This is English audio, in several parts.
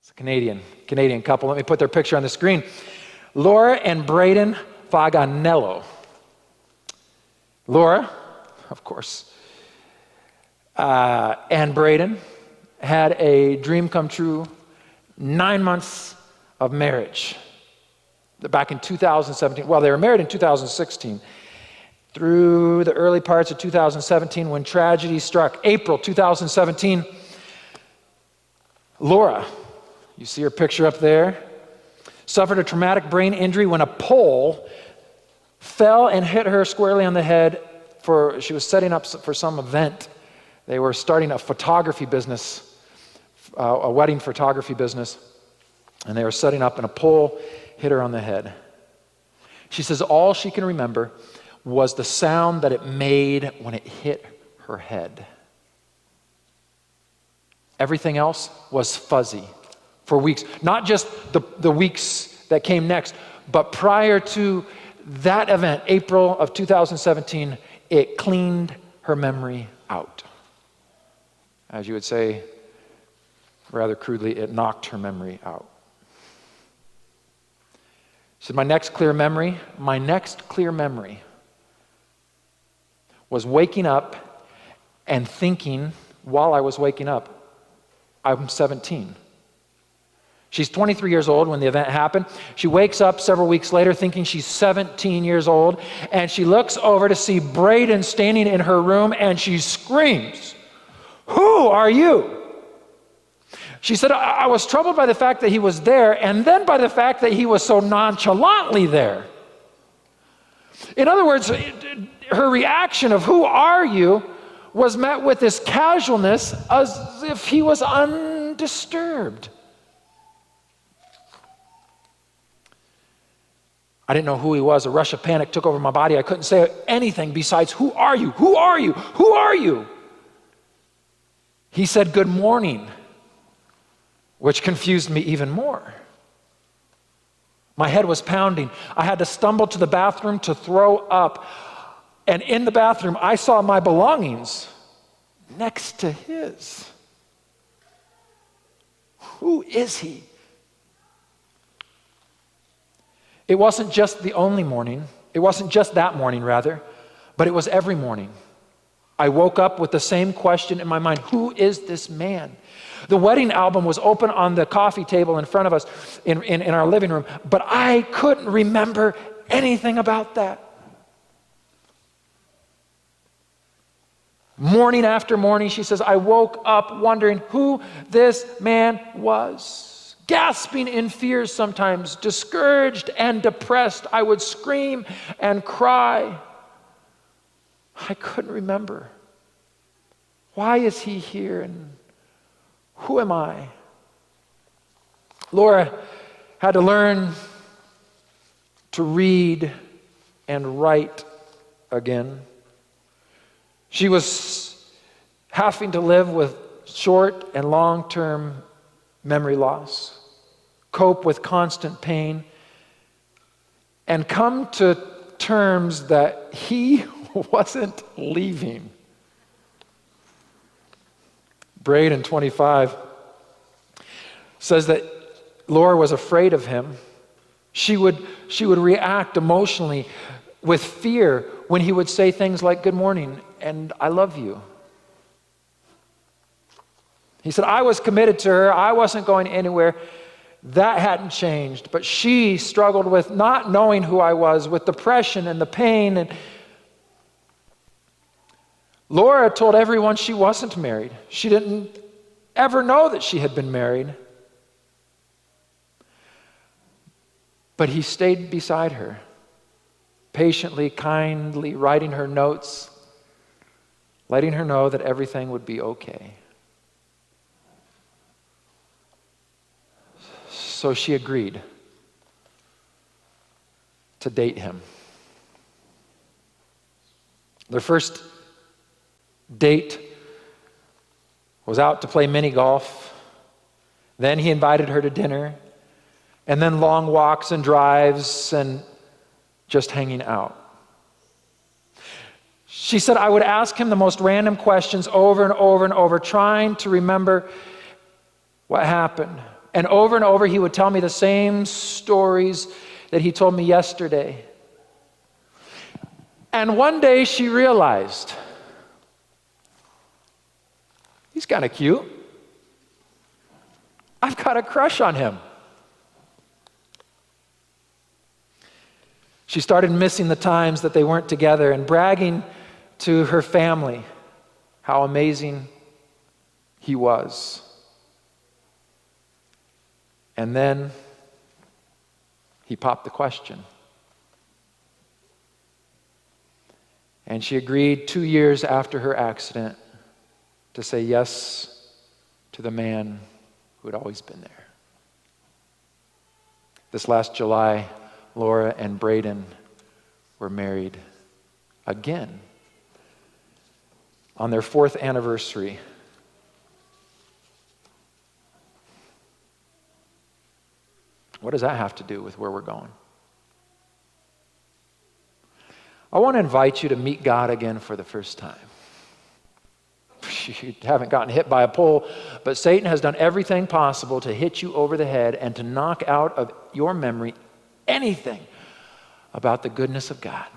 It's a Canadian couple. Let me put their picture on the screen. Laura and Braden Faganello. Laura, of course, and Braden had a dream come true, 9 months of marriage. Back in 2017, well, they were married in 2016. Through the early parts of 2017, when tragedy struck, April 2017, Laura, you see her picture up there, suffered a traumatic brain injury when a pole fell and hit her squarely on the head. She was setting up for some event. They were starting a photography business, a wedding photography business, and they were setting up, and a pole hit her on the head. She says all she can remember was the sound that it made when it hit her head. Everything else was fuzzy for weeks. Not just the weeks that came next, but prior to that event, April of 2017, it cleaned her memory out. As you would say, rather crudely, it knocked her memory out. So my next clear memory was waking up and thinking while I was waking up, I'm 17. She's 23 years old when the event happened. She wakes up several weeks later thinking she's 17 years old, and she looks over to see Braden standing in her room, and she screams, "Who are you?" She said, I was troubled by the fact that he was there, and then by the fact that he was so nonchalantly there. In other words, her reaction of "who are you" was met with this casualness as if he was undisturbed. I didn't know who he was. A rush of panic took over my body. I couldn't say anything besides, "Who are you? Who are you? Who are you?" He said, "Good morning," which confused me even more. My head was pounding. I had to stumble to the bathroom to throw up. And in the bathroom, I saw my belongings next to his. Who is he? It wasn't just the only morning. It wasn't just that morning, rather, but it was every morning. I woke up with the same question in my mind: who is this man? The wedding album was open on the coffee table in front of us in our living room, but I couldn't remember anything about that. Morning after morning, she says, I woke up wondering who this man was. Gasping in fear sometimes, discouraged and depressed, I would scream and cry. I couldn't remember. Why is he here, and who am I? Laura had to learn to read and write again. She was having to live with short and long-term memory loss, cope with constant pain, and come to terms that he wasn't leaving. Braden, 25, says that Laura was afraid of him. She would react emotionally with fear when he would say things like, good morning, and I love you. He said, I was committed to her. I wasn't going anywhere. That hadn't changed. But she struggled with not knowing who I was, with depression and the pain. And Laura told everyone she wasn't married. She didn't ever know that she had been married. But he stayed beside her, patiently, kindly, writing her notes, letting her know that everything would be okay. So she agreed to date him. Their first date was out to play mini golf. Then he invited her to dinner, and then long walks and drives and just hanging out. She said, I would ask him the most random questions over and over and over, trying to remember what happened. And over, he would tell me the same stories that he told me yesterday. And one day she realized, he's kind of cute. I've got a crush on him. She started missing the times that they weren't together and bragging to her family how amazing he was. And then he popped the question. And she agreed 2 years after her accident to say yes to the man who had always been there. This last July, Laura and Braden were married again on their 4th anniversary. What does that have to do with where we're going? I want to invite you to meet God again for the first time. You haven't gotten hit by a pole, but Satan has done everything possible to hit you over the head and to knock out of your memory anything about the goodness of God.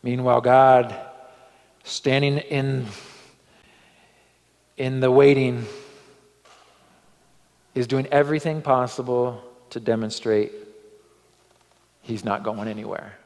Meanwhile, God, standing in the waiting, is doing everything possible to demonstrate he's not going anywhere.